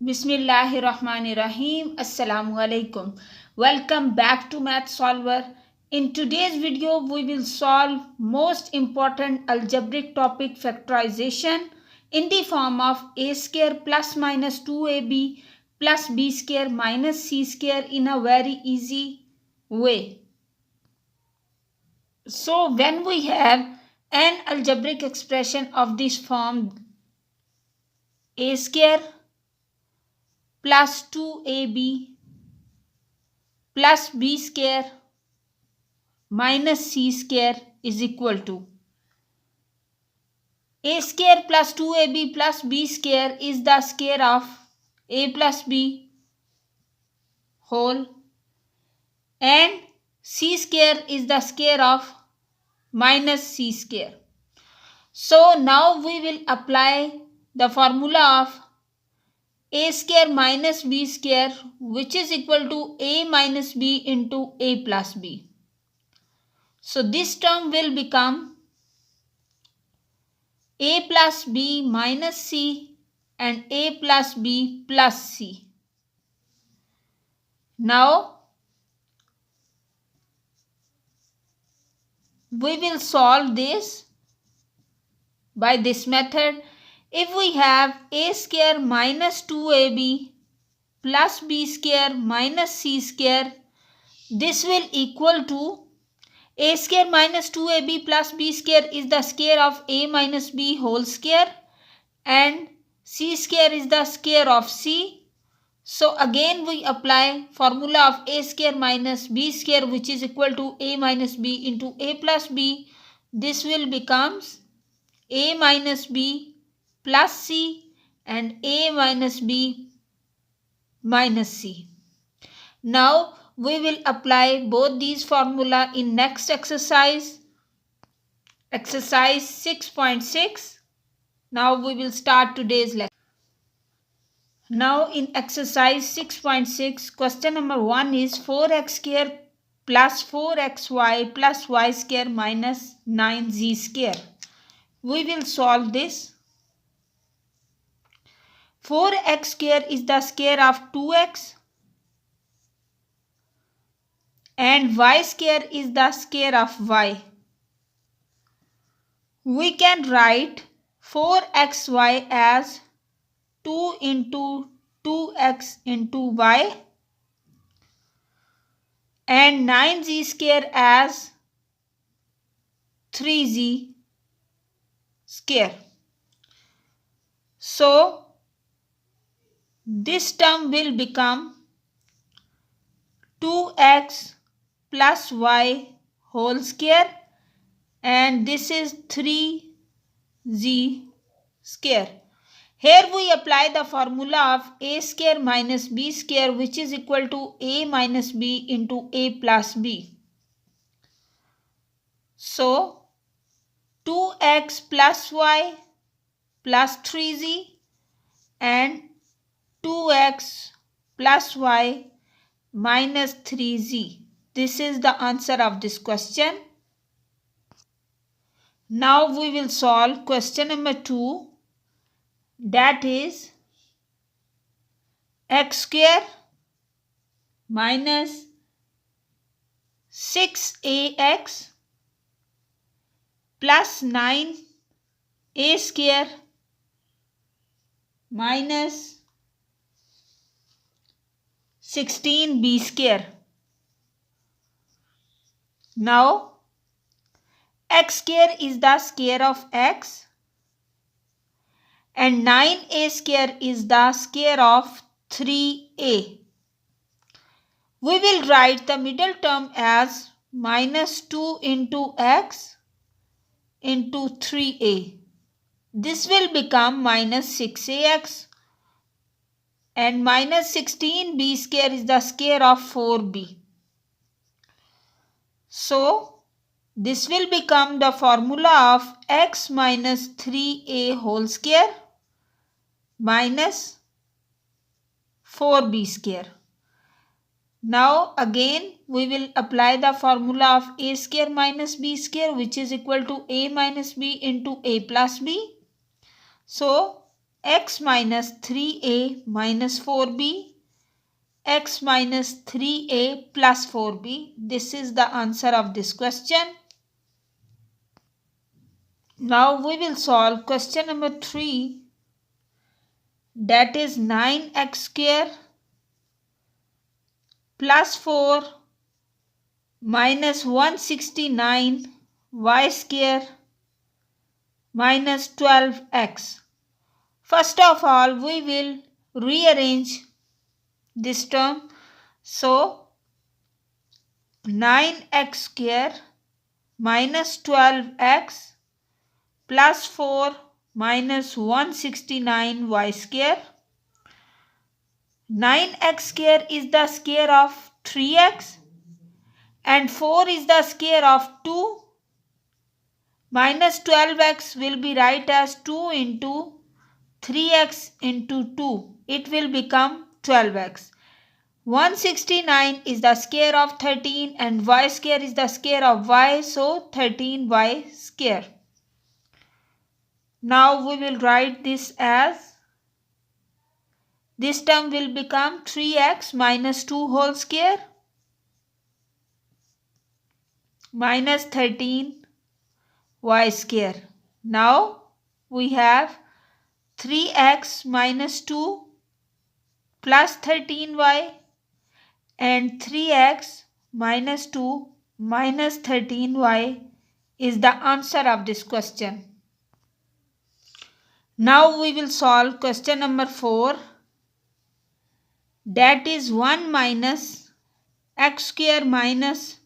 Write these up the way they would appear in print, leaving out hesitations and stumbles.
Bismillahirrahmanirrahim. Assalamu alaikum. Welcome back to Math Solver. In today's video, we will solve most important algebraic topic factorization in the form of a square plus minus 2ab plus b square minus c square in a very easy way. So when we have an algebraic expression of this form, a square plus 2ab plus b square minus c square is equal to a square plus 2ab plus b square is the square of a plus b whole and c square is the square of minus c square. So now we will apply the formula of a square minus b square, which is equal to a minus b into a plus b. So this term will become a plus b minus c and a plus b plus c. Now we will solve this by this method. If we have a square minus 2ab plus b square minus c square, this will equal to a square minus 2ab plus b square is the square of a minus b whole square and c square is the square of c. So again we apply formula of a square minus b square, which is equal to a minus b into a plus b. This will becomes a minus b plus c and a minus b minus c. Now we will apply both these formula in next exercise, exercise 6.6. Now we will start today's lesson. Now in exercise 6.6, question number 1 is 4x square plus 4xy plus y square minus 9z square. We will solve this. 4x square is the square of 2x and y square is the square of y. We can write 4xy as 2 into 2x into y and 9z square as 3z square. So this term will become 2x plus y whole square and this is 3z square. Here we apply the formula of a square minus b square, which is equal to a minus b into a plus b. So 2x plus y plus 3z and 2x plus y minus 3z. This is the answer of this question. Now we will solve question number 2, that is x square minus 6ax plus 9a square minus 16b square. Now x square is the square of x and 9a square is the square of 3a. We will write the middle term as minus 2 into x into 3a. This will become minus 6ax and minus 16b square is the square of 4b. So this will become the formula of x minus 3a whole square minus 4b square. Now again we will apply the formula of a square minus b square, which is equal to a minus b into a plus b. So x minus 3a minus 4b, x minus 3a plus 4b. This is the answer of this question. Now we will solve question number 3, that is 9x square plus 4 minus 169 y square minus 12x. First of all, we will rearrange this term. So 9x square minus 12x plus 4 minus 169 y square. 9x square is the square of 3x and 4 is the square of 2. Minus 12x will be write as 2 into 3x into 2. It will become 12x. 169 is the square of 13 and y square is the square of y, so 13y square. Now we will write this as, this term will become 3x minus 2 whole square minus 13 y square. Now we have 3x minus 2 plus 13y and 3x minus 2 minus 13y is the answer of this question. Now we will solve question number 4, that is 1 minus x square minus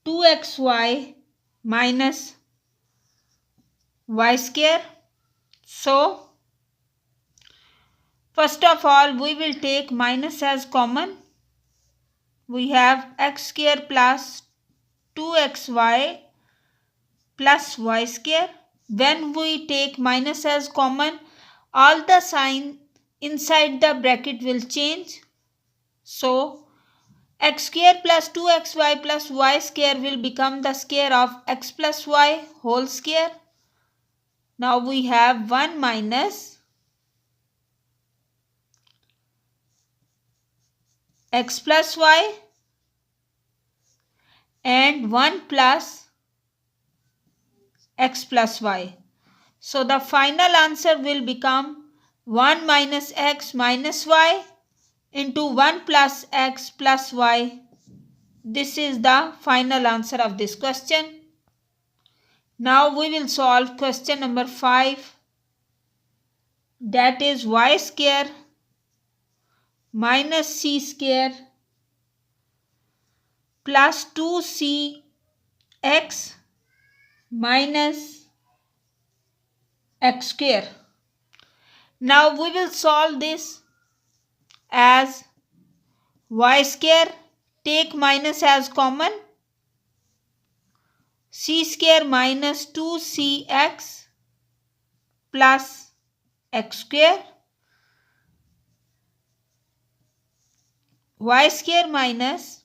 2xy minus y square. So first of all, we will take minus as common. We have x square plus 2xy plus y square. When we take minus as common, all the sign inside the bracket will change. So x square plus 2xy plus y square will become the square of x plus y whole square. Now we have 1 minus x plus y and 1 plus x plus y. So the final answer will become 1 minus x minus y into 1 plus x plus y. This is the final answer of this question. Now we will solve question number 5, that is y square minus c square plus 2cx minus x square. Now we will solve this as y square, take minus as common, c square minus 2cx plus x square, y square minus,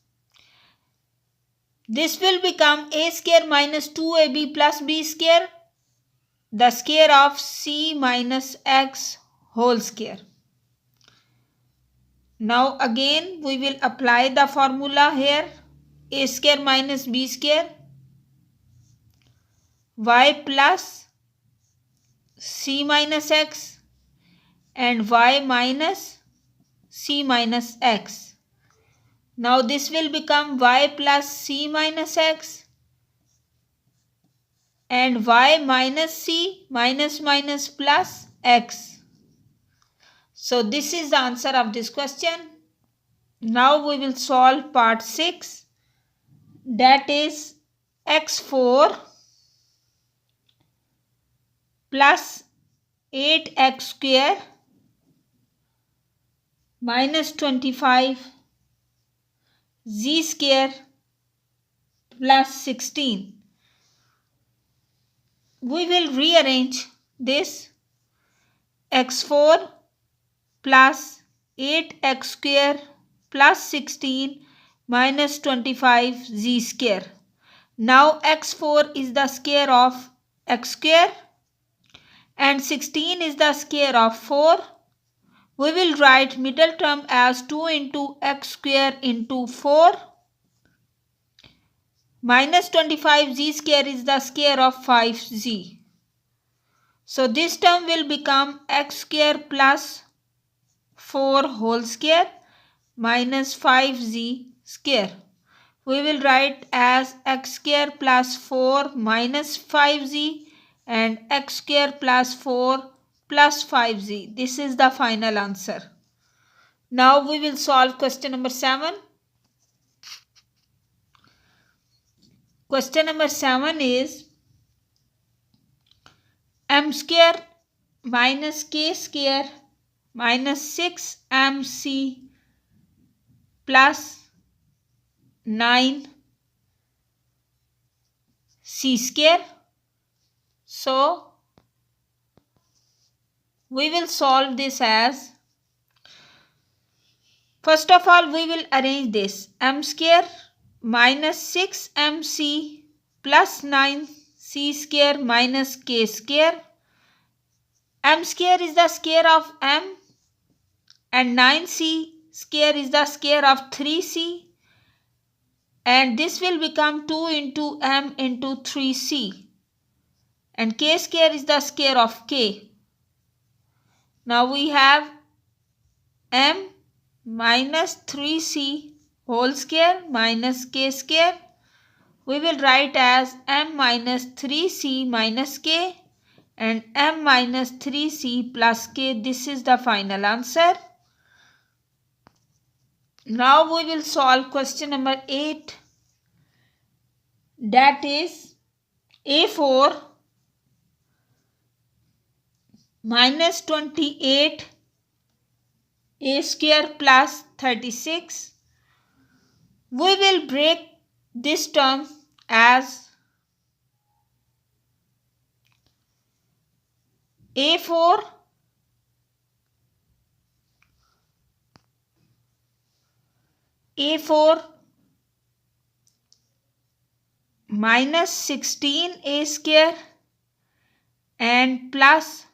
this will become a square minus 2ab plus b square, the square of c minus x whole square. Now again we will apply the formula here, a square minus b square, y plus c minus x and y minus c minus x. Now this will become y plus c minus x and y minus c minus minus plus x. So this is the answer of this question. Now we will solve part 6, that is x4 plus 8x square minus 25 z square plus 16. We will rearrange this, x4 plus 8x square plus 16 minus 25 z square. Now x4 is the square of x square and 16 is the square of 4. We will write middle term as 2 into x square into 4 minus 25z square is the square of 5z. So this term will become x square plus 4 whole square minus 5z square. We will write as x square plus 4 minus 5z and x square plus 4 plus 5z. This is the final answer. Now we will solve question number 7. Question number 7 is m square minus k square minus 6mc plus 9c square. So we will solve this as, first of all we will arrange this m square minus 6mc plus 9c square minus k square. M square is the square of m and 9c square is the square of 3c, and this will become 2 into m into 3c, and k square is the square of k. Now we have m minus 3c whole square minus k square. We will write as m minus 3c minus k and m minus 3c plus k. This is the final answer. Now we will solve question number 8, that is a4 minus 28 a square plus 36. We will break this term as a4 minus 16 a square and plus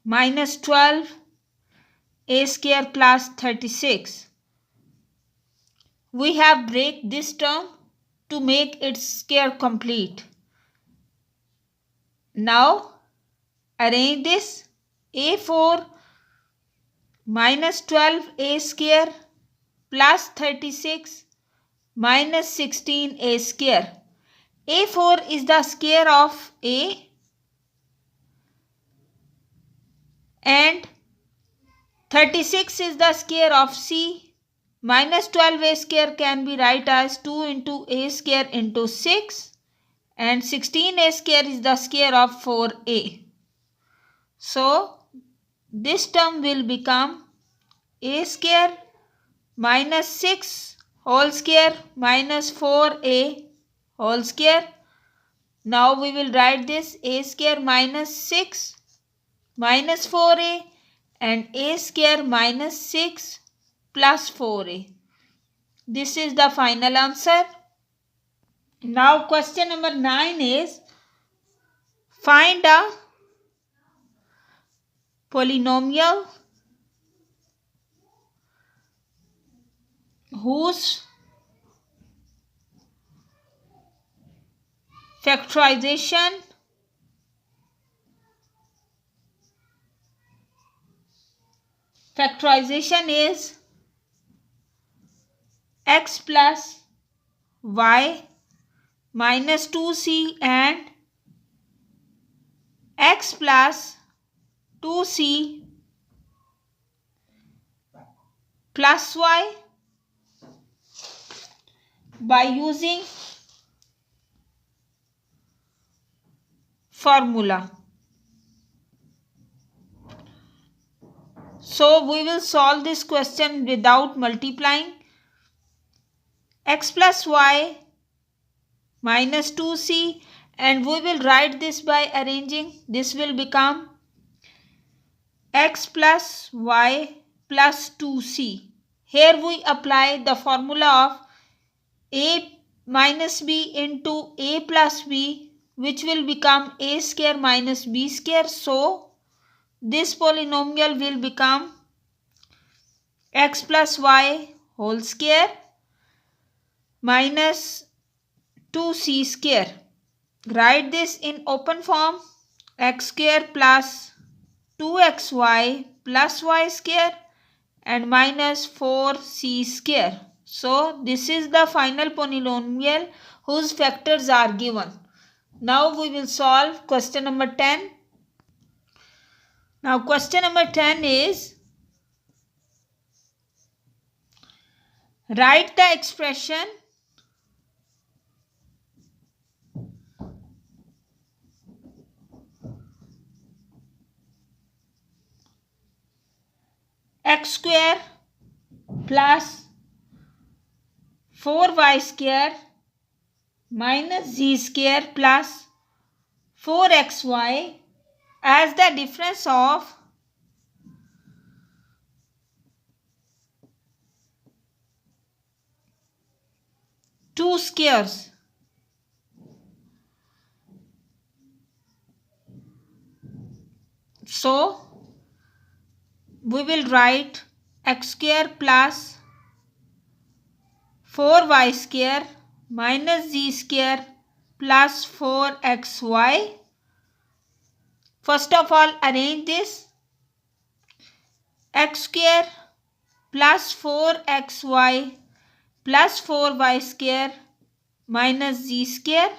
minus 12 a square plus 36. We have break this term to make its square complete. Now arrange this a4 minus 12 a square plus 36 minus 16 a square. a4 is the square of a and 36 is the square of c. Minus 12 a square can be write as 2 into a square into 6, and 16 a square is the square of 4a. So this term will become a square minus 6 whole square minus 4a whole square. Now we will write this a square minus 6 minus 4a and a square minus 6 plus 4a. This is the final answer. Now question number 9 is find a polynomial whose factorization is x plus y minus 2c and x plus 2c plus y by using formula. So we will solve this question without multiplying. X plus y minus 2c, and we will write this by arranging. This will become x plus y plus 2c. Here we apply the formula of a minus b into a plus b, which will become a square minus b square. So this polynomial will become x plus y whole square minus 2c square. Write this in open form: x square plus 2xy plus y square and minus 4c square. So this is the final polynomial whose factors are given. Now we will solve question number 10. Now question number 10 is, write the expression x square plus 4y square minus z square plus 4xy as the difference of two squares. So we will write x square plus 4y square minus z square plus 4xy. First of all, arrange this: x square plus 4xy plus 4y square minus z square.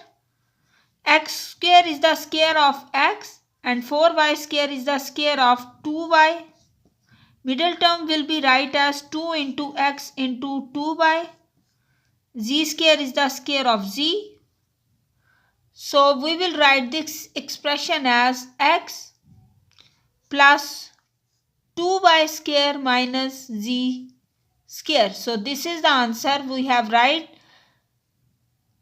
X square is the square of x and 4y square is the square of 2y. Middle term will be write as 2 into x into 2y. Z square is the square of z. So we will write this expression as x plus 2y square minus z square. So this is the answer. We have write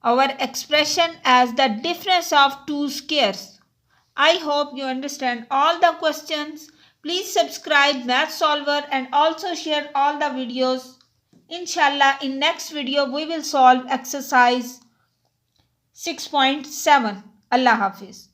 our expression as the difference of two squares. I hope you understand all the questions. Please subscribe Math Solver and also share all the videos. Inshallah, in next video we will solve exercise 6.7. Allah Hafiz.